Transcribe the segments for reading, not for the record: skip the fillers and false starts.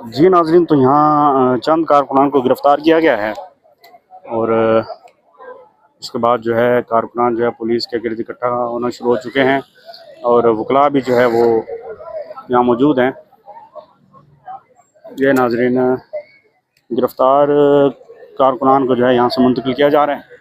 जी नाजरीन, तो यहाँ चंद कारकुनान को गिरफ़्तार किया गया है और उसके बाद जो है कारकुनान जो है पुलिस के गिर्द इकट्ठा होना शुरू हो चुके हैं और वकला भी जो है वो यहाँ मौजूद हैं। ये नाजरीन, गिरफ़्तार कारकुनान को जो है यहाँ से मुंतकिल किया जा रहा है।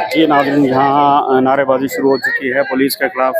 जी नाज़रीन, यहाँ नारेबाजी शुरू हो चुकी है पुलिस के खिलाफ।